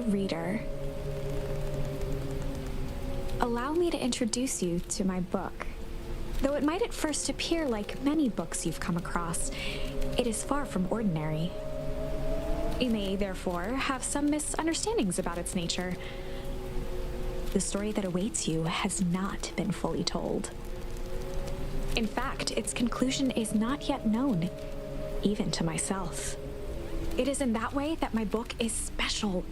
reader, allow me to introduce you to my book. Though it might at first appear like many books you've come across, it is far from ordinary. You may, therefore, have some misunderstandings about its nature. The story that awaits you has not been fully told. In fact, its conclusion is not yet known, even to myself. It is in that way that my book is special.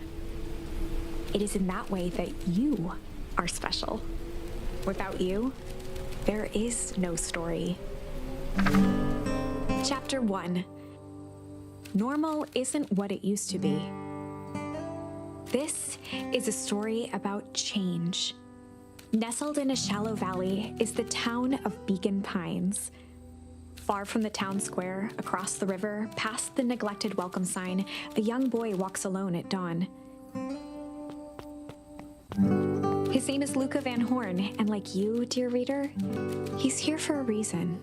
It is in that way that you are special. Without you, there is no story. Chapter 1. Normal isn't what it used to be. This is a story about change. Nestled in a shallow valley is the town of Beacon Pines. Far from the town square, across the river, past the neglected welcome sign, a young boy walks alone at dawn. His name is Luca Van Horn, and like you, dear reader, he's here for a reason.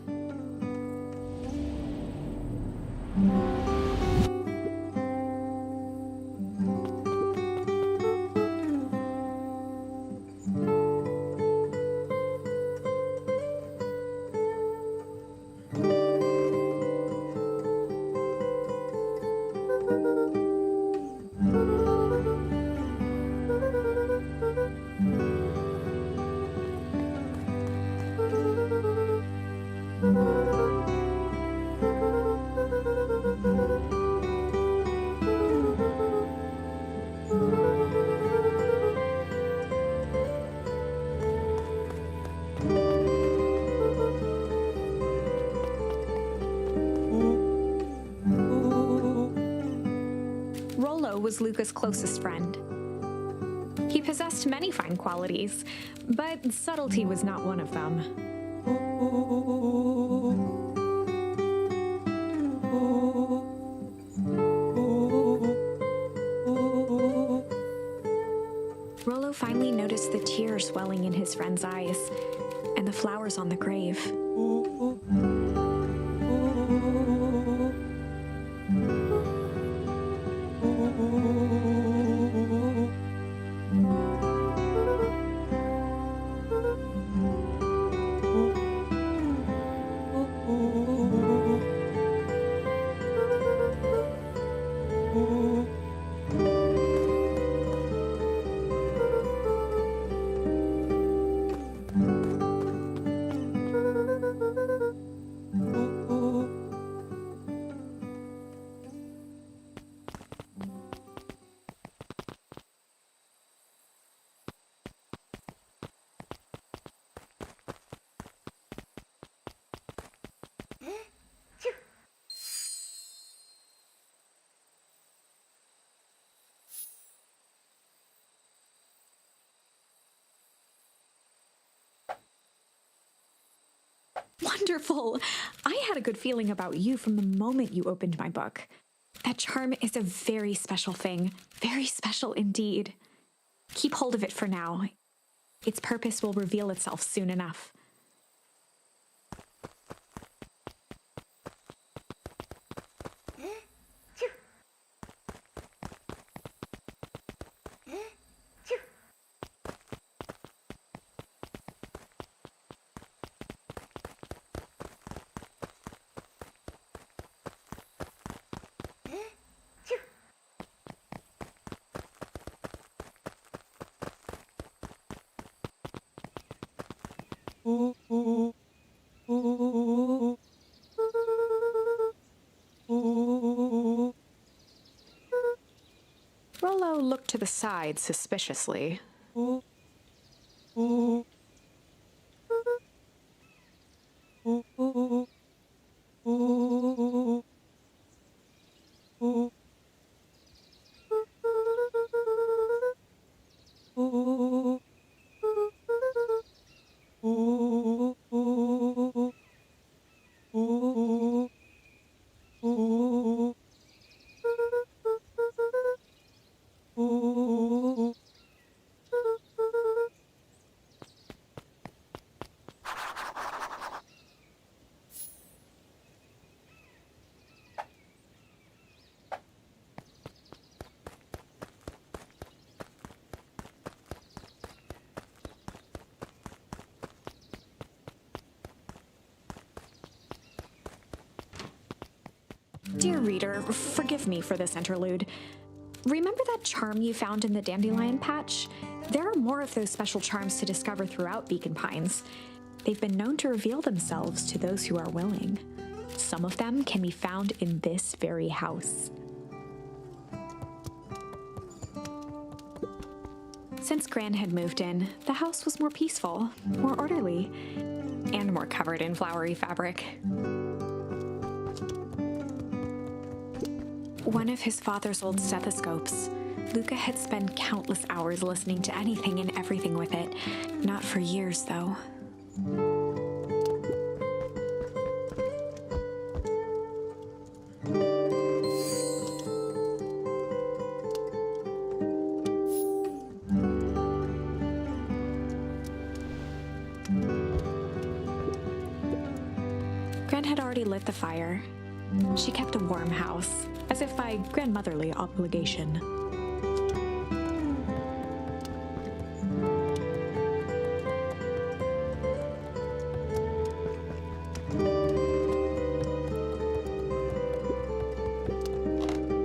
Rollo was Luca's closest friend. He possessed many fine qualities, but subtlety was not one of them. Rollo finally noticed the tears welling in his friend's eyes and the flowers on the grave. Wonderful! I had a good feeling about you from the moment you opened my book. That charm is a very special thing, very special indeed. Keep hold of it for now. Its purpose will reveal itself soon enough. Rollo looked to the side suspiciously. Dear reader, forgive me for this interlude. Remember that charm you found in the dandelion patch? There are more of those special charms to discover throughout Beacon Pines. They've been known to reveal themselves to those who are willing. Some of them can be found in this very house. Since Gran had moved in, the house was more peaceful, more orderly, and more covered in flowery fabric. One of his father's old stethoscopes. Luca had spent countless hours listening to anything and everything with it. Not for years, though. Gran had already lit the fire. She kept a warm house, as if by grandmotherly obligation.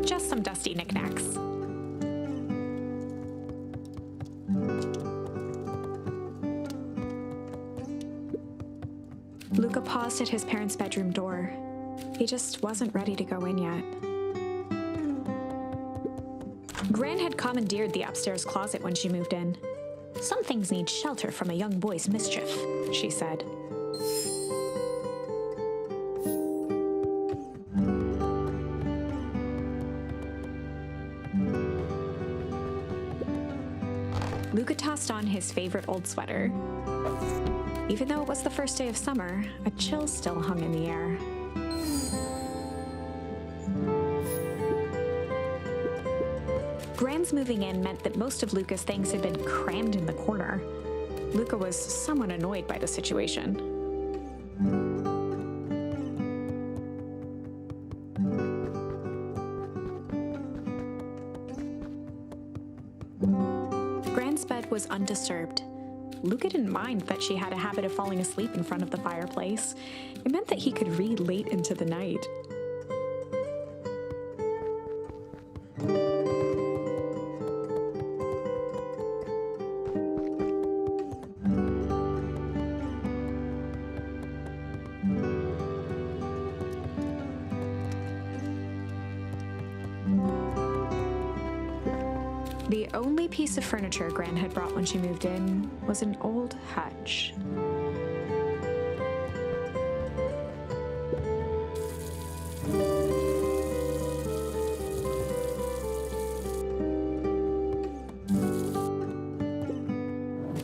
Just some dusty knickknacks. Luca paused at his parents' bedroom door. He just wasn't ready to go in yet. Gran had commandeered the upstairs closet when she moved in. Some things need shelter from a young boy's mischief, she said. Luca tossed on his favorite old sweater. Even though it was the first day of summer, a chill still hung in the air. Gran's moving in meant that most of Luca's things had been crammed in the corner. Luca was somewhat annoyed by the situation. Gran's bed was undisturbed. Luca didn't mind that she had a habit of falling asleep in front of the fireplace. It meant that he could read late into the night. The only piece of furniture Gran had brought when she moved in was an old hutch.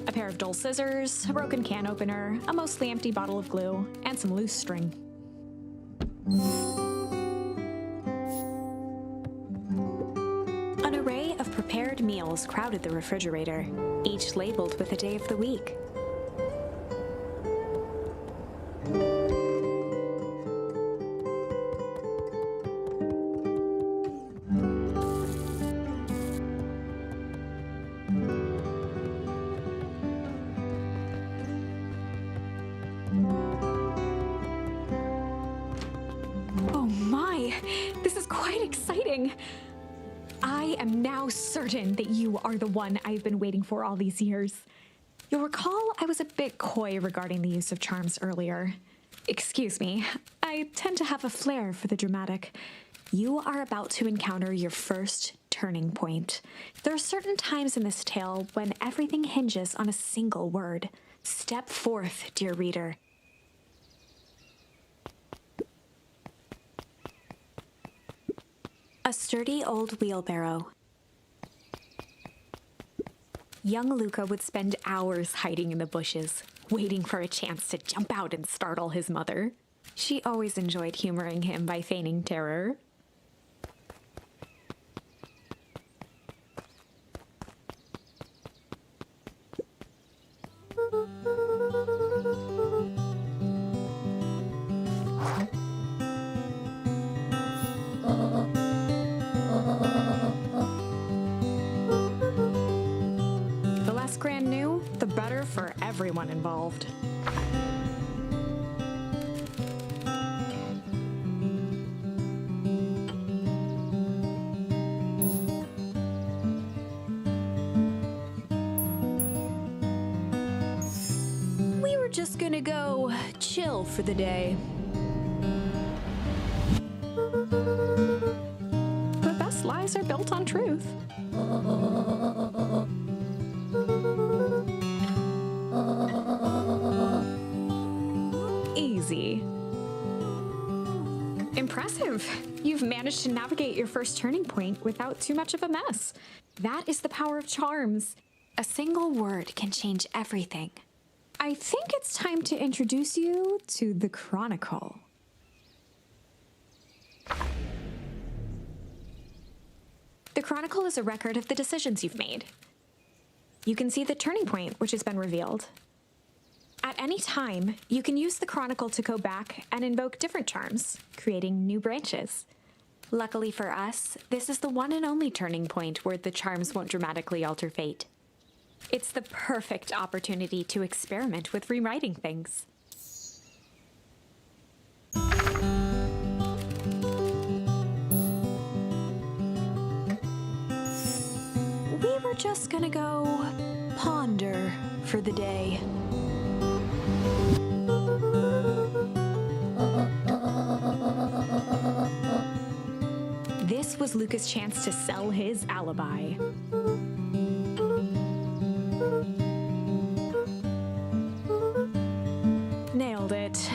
A pair of dull scissors, a broken can opener, a mostly empty bottle of glue, and some loose string. An array of prepared meals crowded the refrigerator, each labeled with a day of the week. Oh my, this is quite exciting. I am now certain that you are the one I've been waiting for all these years. You'll recall I was a bit coy regarding the use of charms earlier. Excuse me, I tend to have a flair for the dramatic. You are about to encounter your first turning point. There are certain times in this tale when everything hinges on a single word. Step forth, dear reader. A sturdy old wheelbarrow. Young Luca would spend hours hiding in the bushes, waiting for a chance to jump out and startle his mother. She always enjoyed humoring him by feigning terror. The less Gran knew, the better for everyone involved. chill for the day. The best lies are built on truth. Easy. Impressive. You've managed to navigate your first turning point without too much of a mess. That is the power of charms. A single word can change everything. I think it's time to introduce you to the Chronicle. The Chronicle is a record of the decisions you've made. You can see the turning point which has been revealed. At any time, you can use the Chronicle to go back and invoke different charms, creating new branches. Luckily for us, this is the one and only turning point where the charms won't dramatically alter fate. It's the perfect opportunity to experiment with rewriting things. We were just gonna go ponder for the day. This was Luca's chance to sell his alibi. Nailed it.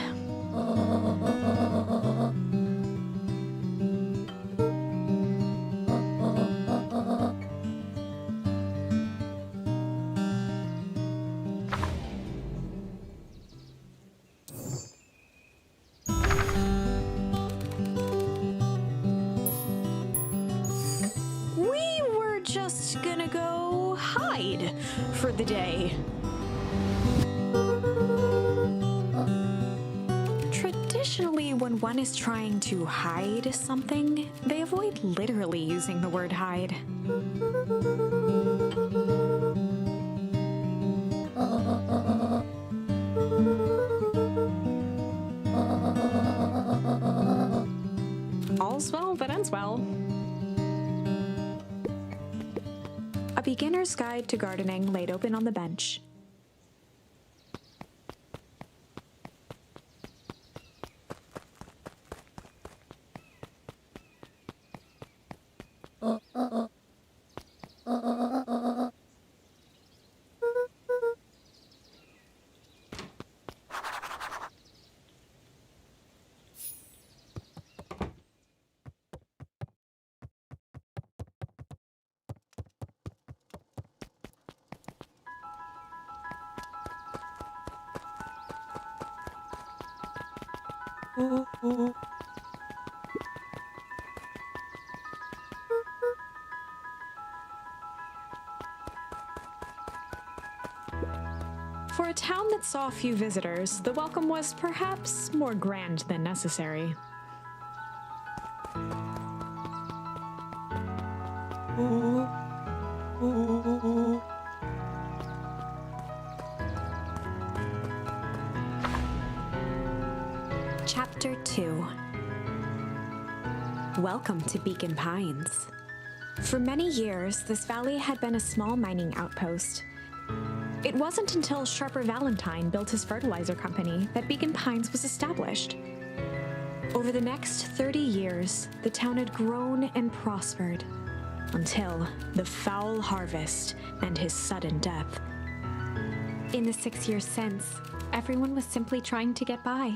We were just gonna go hide for the day. Traditionally, when one is trying to hide something, they avoid literally using the word hide. All's well that ends well. A beginner's guide to gardening laid open on the bench. For a town that saw few visitors, the welcome was perhaps more grand than necessary. Chapter 2. Welcome to Beacon Pines. For many years, this valley had been a small mining outpost. It wasn't until Sharper Valentine built his fertilizer company that Beacon Pines was established. Over the next 30 years, the town had grown and prospered, until the foul harvest and his sudden death. In the 6 years since, everyone was simply trying to get by.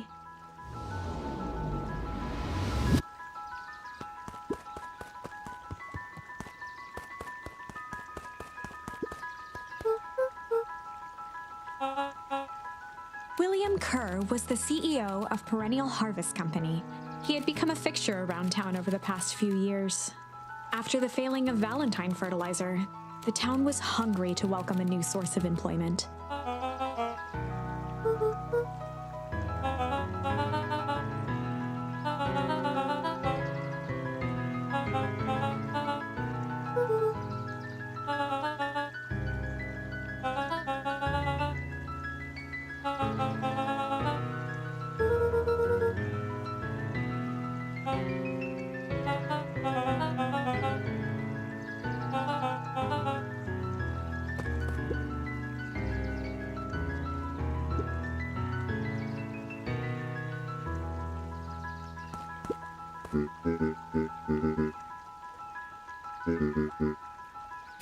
William Kerr was the CEO of Perennial Harvest Company. He had become a fixture around town over the past few years. After the failing of Valentine Fertilizer, the town was hungry to welcome a new source of employment.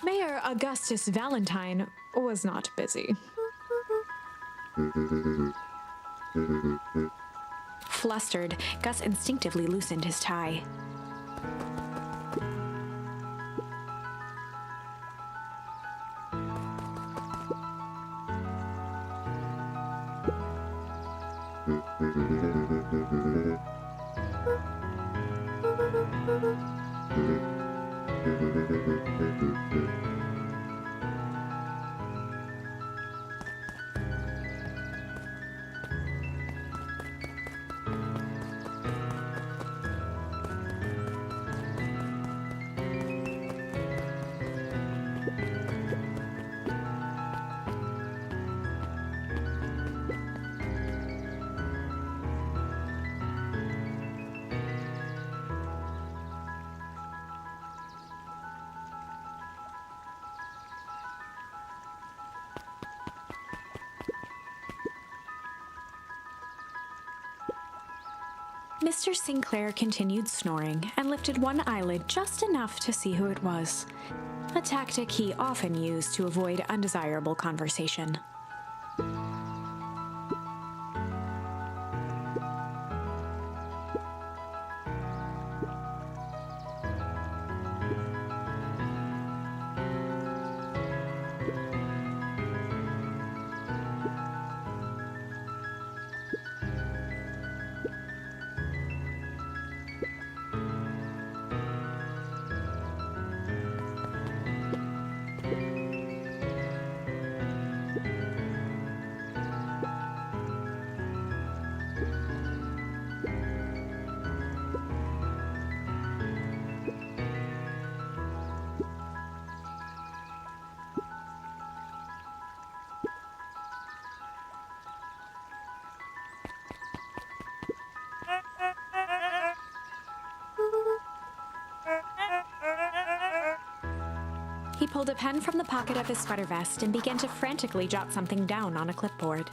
Mayor Augustus Valentine was not busy. Flustered, Gus instinctively loosened his tie. Mr. Sinclair continued snoring and lifted one eyelid just enough to see who it was, a tactic he often used to avoid undesirable conversation. He pulled a pen from the pocket of his sweater vest and began to frantically jot something down on a clipboard.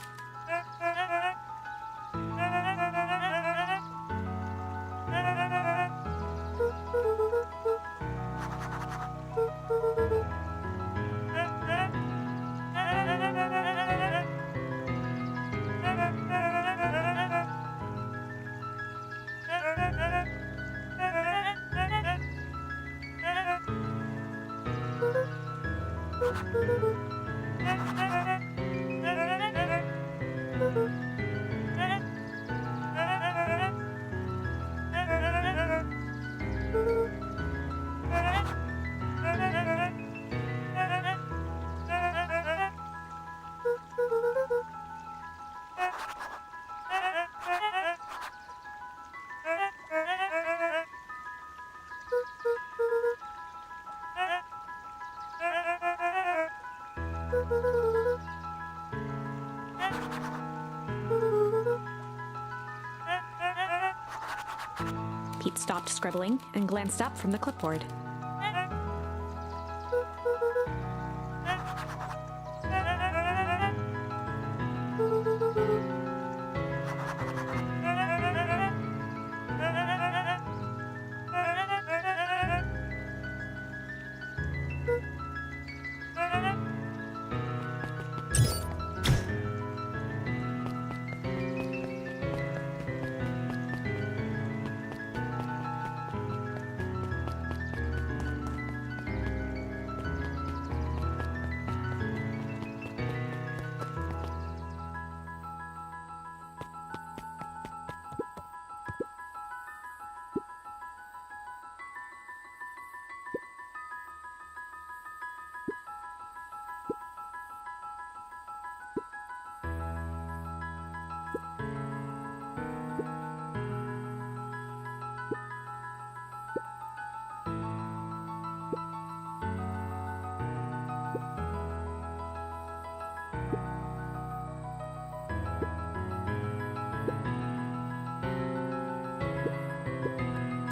Pete stopped scribbling and glanced up from the clipboard.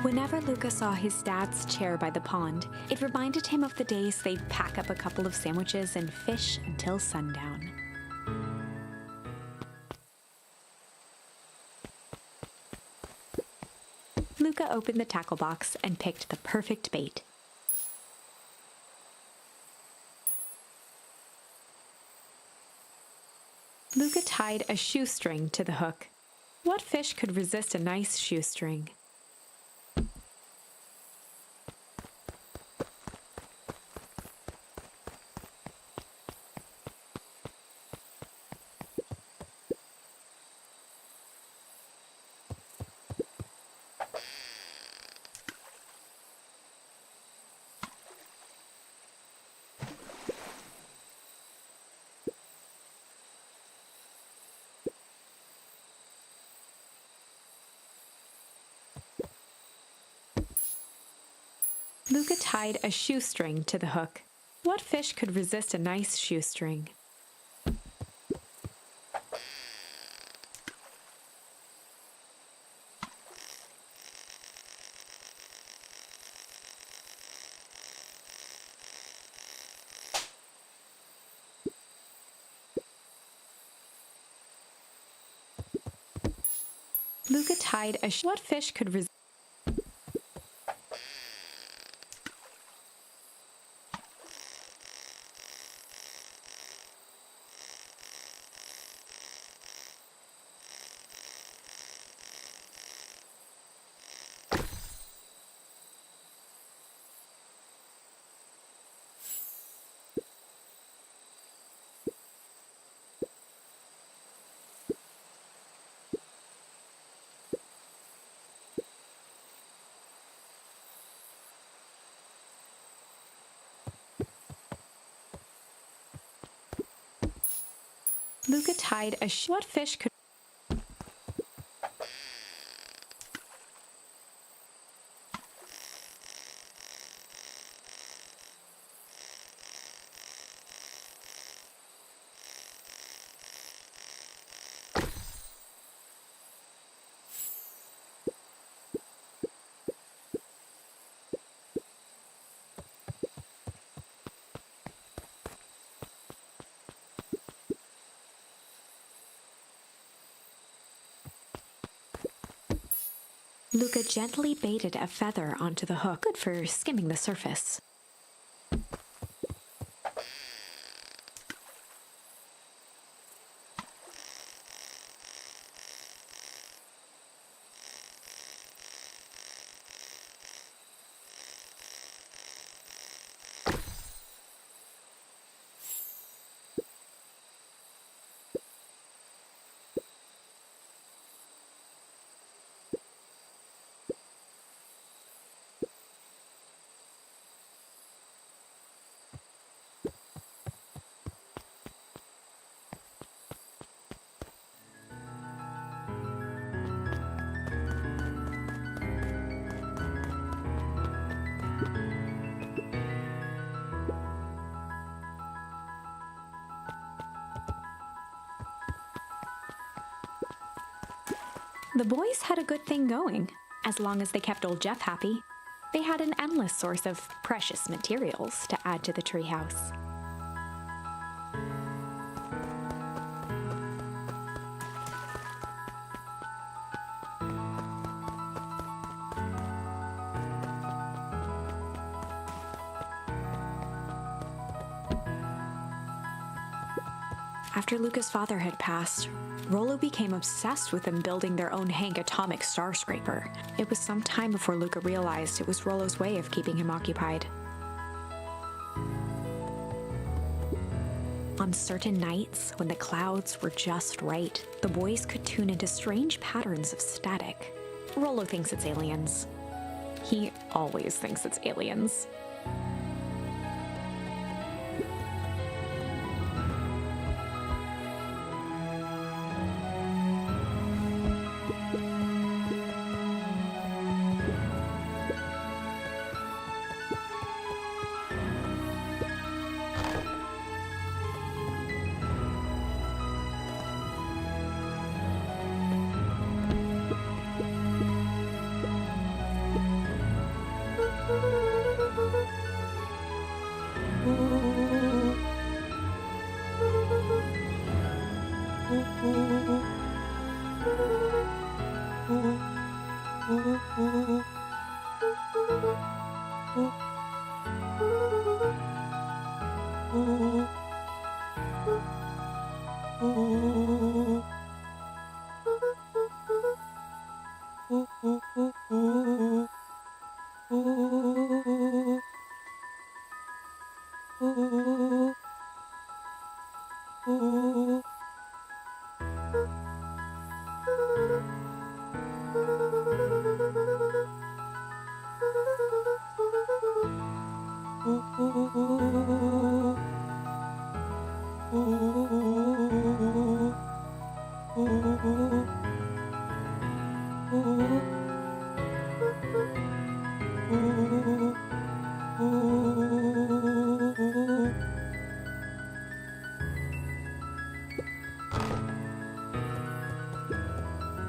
Whenever Luca saw his dad's chair by the pond, it reminded him of the days they'd pack up a couple of sandwiches and fish until sundown. Luca opened the tackle box and picked the perfect bait. Luca tied a shoestring to the hook. What fish could resist a nice shoestring? Luca tied a shoestring to the hook. What fish could resist a nice shoestring? Luca tied a what fish could resist? Luca tied a what fish could Luca gently baited a feather onto the hook, good for skimming the surface. The boys had a good thing going, as long as they kept old Jeff happy. They had an endless source of precious materials to add to the treehouse. After Luca's father had passed, Rollo became obsessed with them building their own Hank atomic star scraper. It was some time before Luca realized it was Rollo's way of keeping him occupied. On certain nights, when the clouds were just right, the boys could tune into strange patterns of static. Rollo thinks it's aliens. He always thinks it's aliens.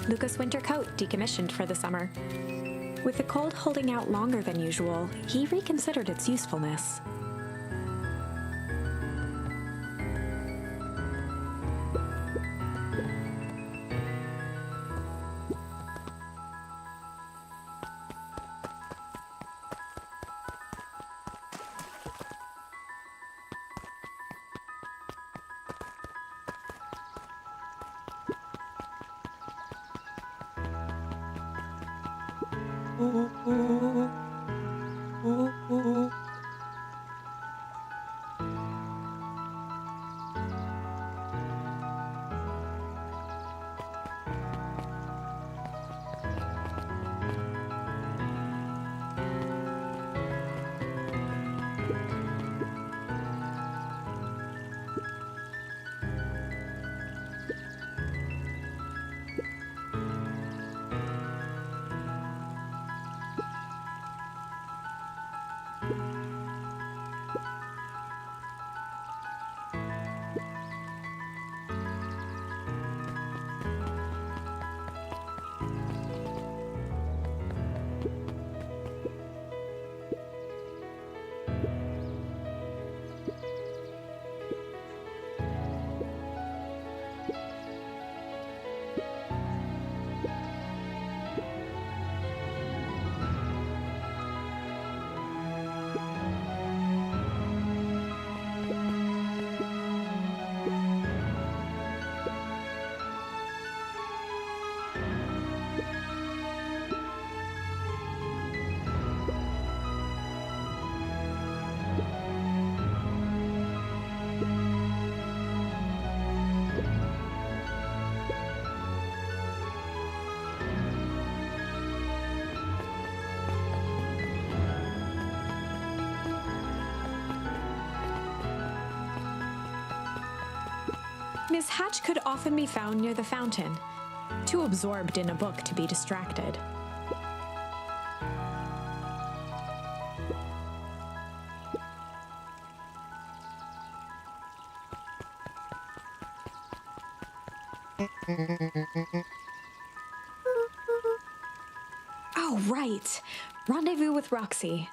Lucas' winter coat decommissioned for the summer. With the cold holding out longer than usual, he reconsidered its usefulness. Miss Hatch could often be found near the fountain, too absorbed in a book to be distracted. Oh, right. Rendezvous with Roxy.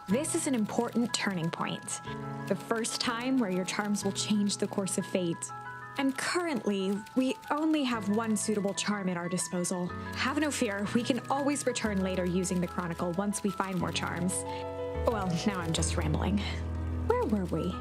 This is an important turning point. The first time where your charms will change the course of fate. And currently, we only have one suitable charm at our disposal. Have no fear, we can always return later using the Chronicle once we find more charms. Well, now I'm just rambling. Where were we?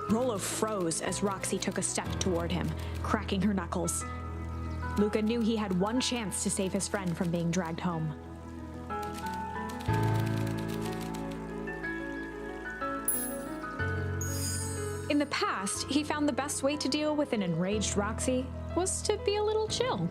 Rollo froze as Roxy took a step toward him, cracking her knuckles. Luca knew he had one chance to save his friend from being dragged home. In the past, he found the best way to deal with an enraged Roxy was to be a little chill.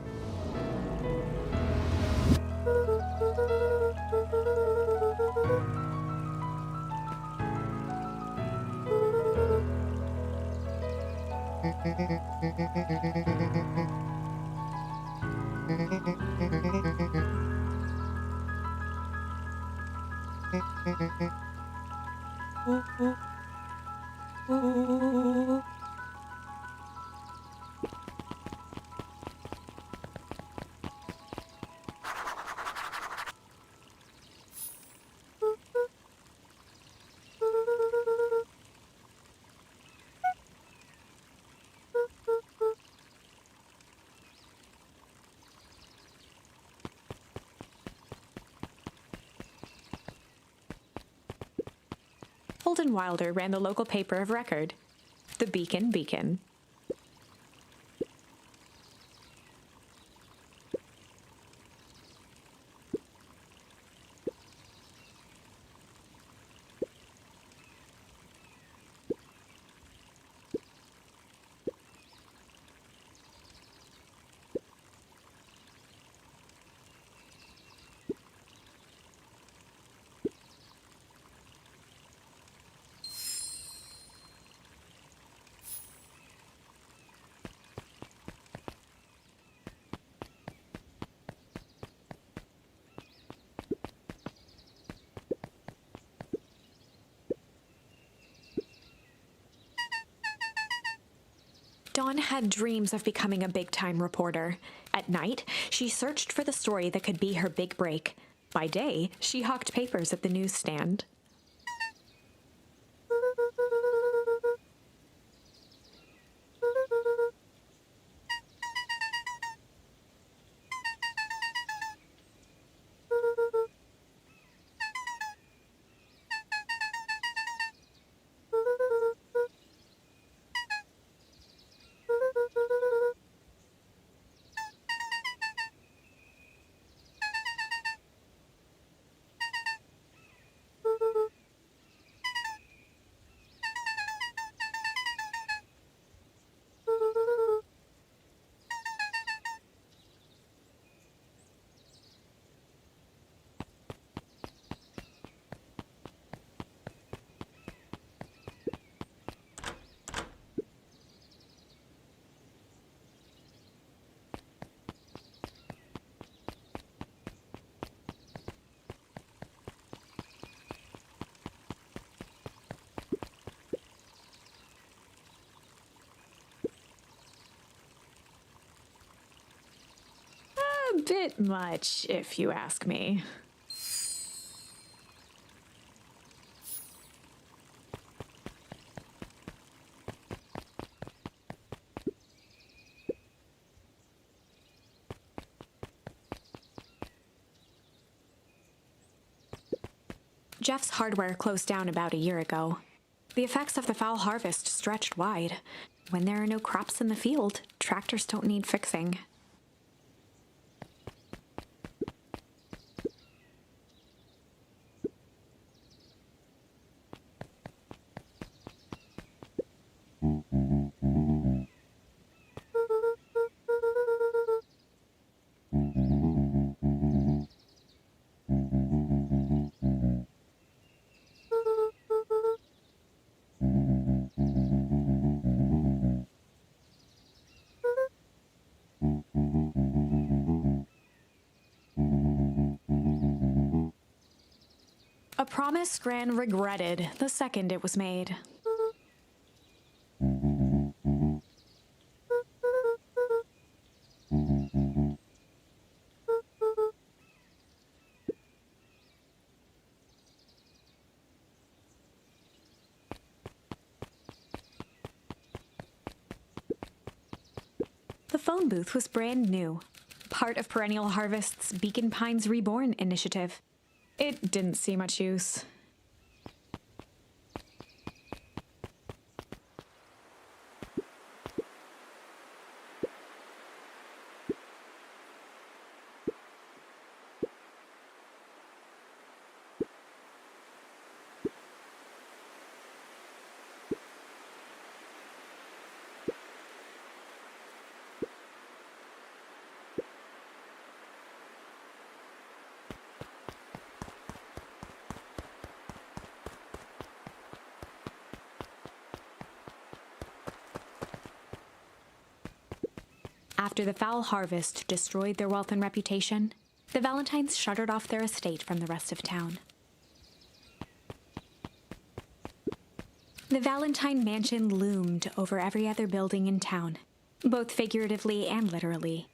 Holden Wilder ran the local paper of record, the Beacon Beacon. Dawn had dreams of becoming a big-time reporter. At night, she searched for the story that could be her big break. By day, she hawked papers at the newsstand. A bit much, if you ask me. Jeff's hardware closed down about a year ago. The effects of the foul harvest stretched wide. When there are no crops in the field, tractors don't need fixing. A promise Gran regretted the second it was made. phone booth was brand new, part of Perennial Harvest's Beacon Pines Reborn initiative. It didn't see much use. After the foul harvest destroyed their wealth and reputation, the Valentines shuttered off their estate from the rest of town. The Valentine Mansion loomed over every other building in town, both figuratively and literally.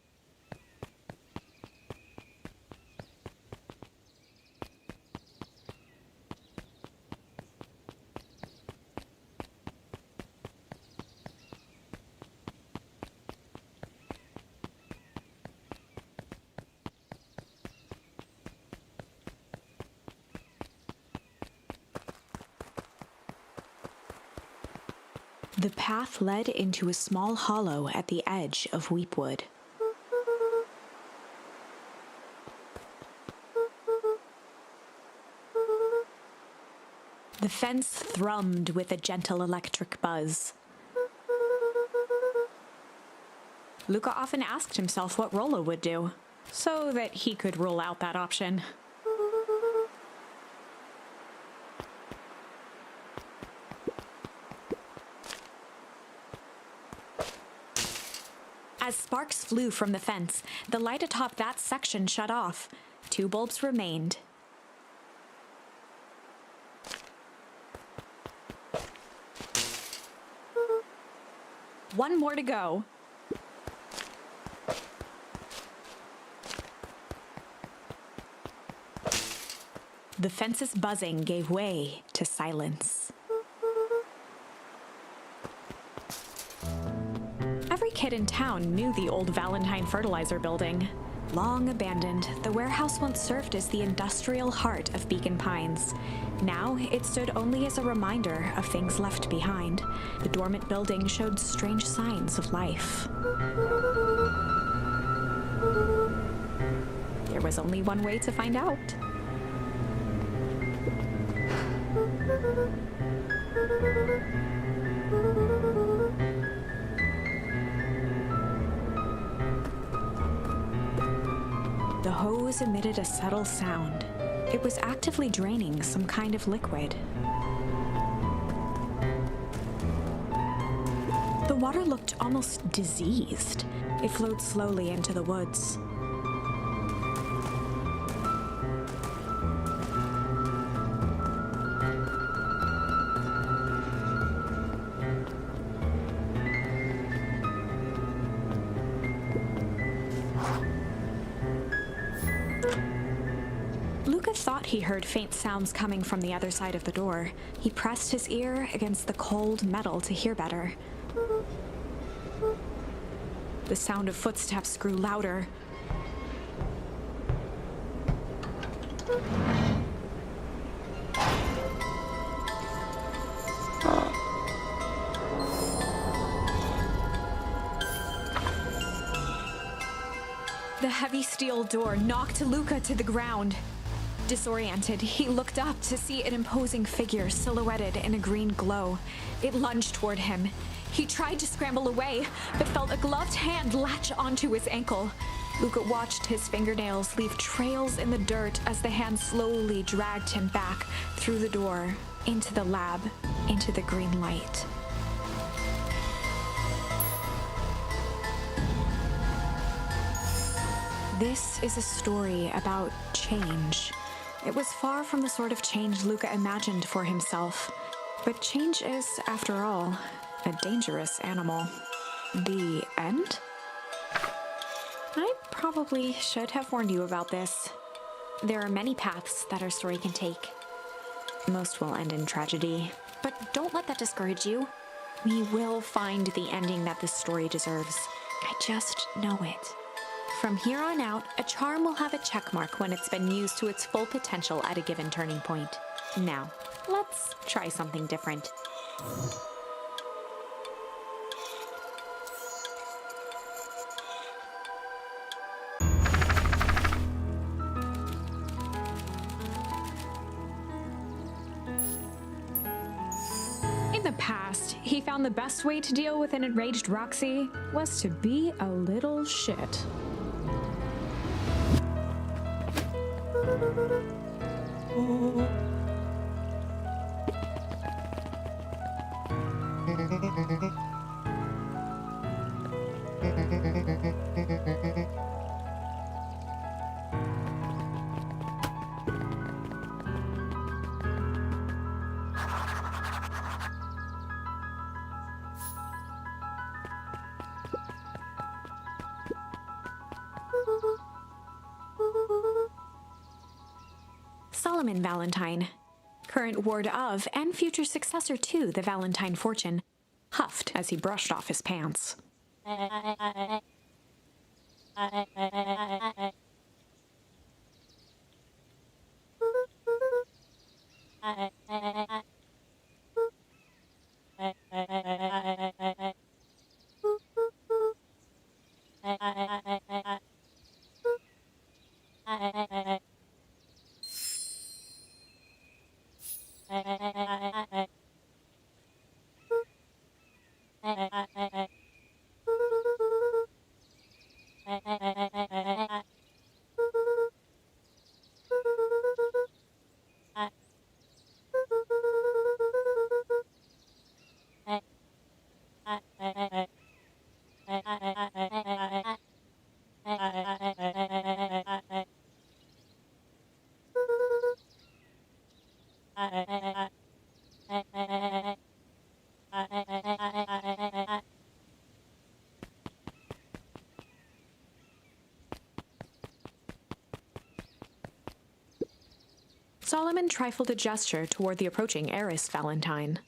The path led into a small hollow at the edge of Weepwood. The fence thrummed with a gentle electric buzz. Luca often asked himself what Rollo would do, so that he could rule out that option. As sparks flew from the fence, the light atop that section shut off. 2 bulbs remained. One more to go. The fence's buzzing gave way to silence. Every kid in town knew the old Valentine Fertilizer building. Long abandoned, the warehouse once served as the industrial heart of Beacon Pines. Now, it stood only as a reminder of things left behind. The dormant building showed strange signs of life. There was only one way to find out. The hose emitted a subtle sound. It was actively draining some kind of liquid. The water looked almost diseased. It flowed slowly into the woods. Luca thought he heard faint sounds coming from the other side of the door. He pressed his ear against the cold metal to hear better. The sound of footsteps grew louder. The heavy steel door knocked Luca to the ground. Disoriented, he looked up to see an imposing figure silhouetted in a green glow. It lunged toward him. He tried to scramble away, but felt a gloved hand latch onto his ankle. Luca watched his fingernails leave trails in the dirt as the hand slowly dragged him back through the door, into the lab, into the green light. This is a story about change. It was far from the sort of change Luca imagined for himself. But change is, after all, a dangerous animal. The end? I probably should have warned you about this. There are many paths that our story can take. Most will end in tragedy, but don't let that discourage you. We will find the ending that this story deserves. I just know it. From here on out, a charm will have a checkmark when it's been used to its full potential at a given turning point. Now, let's try something different. In the past, he found the best way to deal with an enraged Roxy was to be a little shit. Solomon Valentine, current ward of and future successor to the Valentine fortune, huffed as he brushed off his pants. Solomon trifled a gesture toward the approaching heiress Valentine.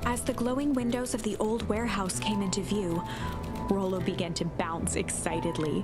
As the glowing windows of the old warehouse came into view, Rollo began to bounce excitedly.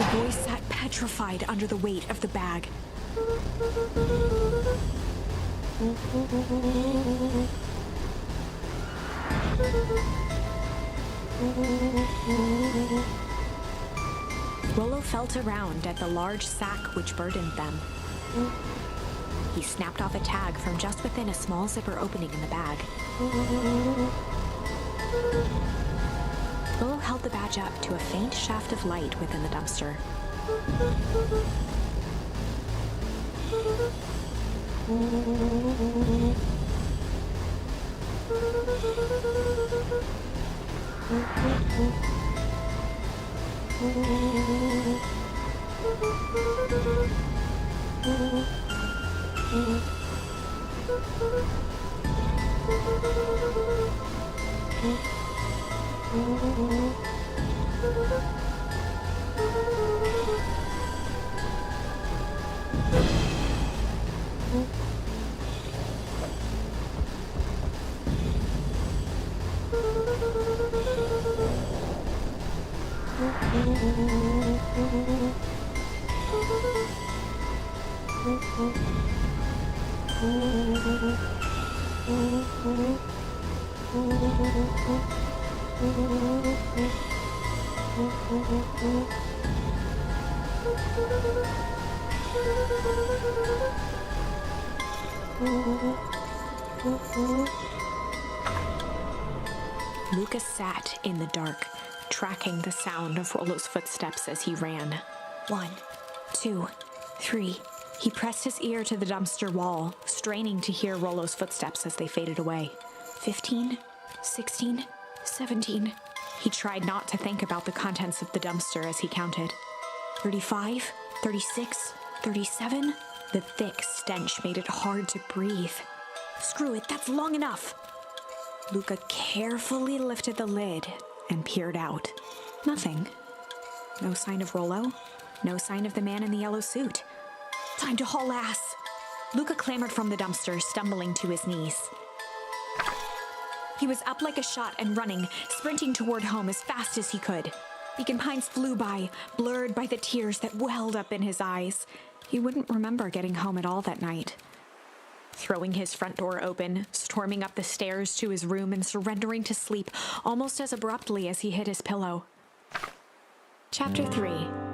The boy sat petrified under the weight of the bag. Rollo felt around at the large sack which burdened them. He snapped off a tag from just within a small zipper opening in the bag. Rollo held the badge up to a faint shaft of light within the dumpster. Lucas sat in the dark, tracking the sound of Rollo's footsteps as he ran. 1, 2, 3. He pressed his ear to the dumpster wall, straining to hear Rollo's footsteps as they faded away. 15, 16, 17. He tried not to think about the contents of the dumpster as he counted. 35, 36, 37. The thick stench made it hard to breathe. Screw it, that's long enough. Luca carefully lifted the lid and peered out. Nothing. No sign of Rollo. No sign of the man in the yellow suit. Time to haul ass! Luca clambered from the dumpster, stumbling to his knees. He was up like a shot and running, sprinting toward home as fast as he could. Beacon Pines flew by, blurred by the tears that welled up in his eyes. He wouldn't remember getting home at all that night. Throwing his front door open, storming up the stairs to his room and surrendering to sleep almost as abruptly as he hit his pillow. Chapter 3.